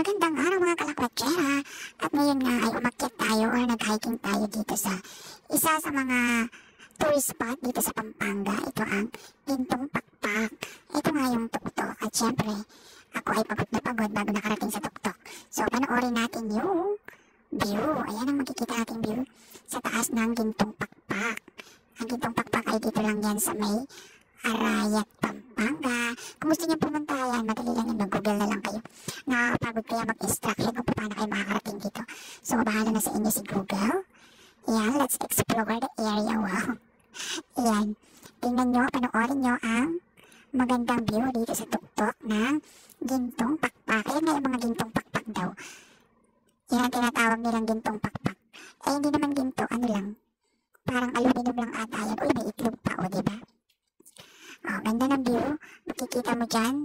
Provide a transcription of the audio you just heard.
Magandang araw mga kalakwatsera. At ngayon nga ay umakyat tayo or nag-hiking tayo dito sa isa sa mga tourist spot dito sa Pampanga. Ito ang Gintong Pakpak. Ito nga yung tuktok. At syempre, ako ay pagod na pagod bago nakarating sa tuktok. So panoorin natin yung view. Ayan ang makikita nating view sa taas ng Gintong Pakpak. Ang Gintong Pakpak ay dito lang yan sa may Arayat, Pampanga. Kung gusto niyo pumunta yan, madali lang yun. Mag-google na lang kayo. Nakakapagod kaya mag-instruction kung paano kayo makakarating dito. So, bahala na sa inyo si Google. Yan, let's explore the area. Wow. Yan. Tingnan nyo, panoorin nyo ang magandang view dito sa tuktok ng Gintong Pakpak. Ayan nga yung mga Gintong Pakpak daw. Yan ang tinatawag nilang Gintong Pakpak. Eh, hindi naman ginto, ano lang. Parang aluminum lang ata yan. Uy, may itlog pa, o, diba? Oh, ganda ng view. Makikita mo dyan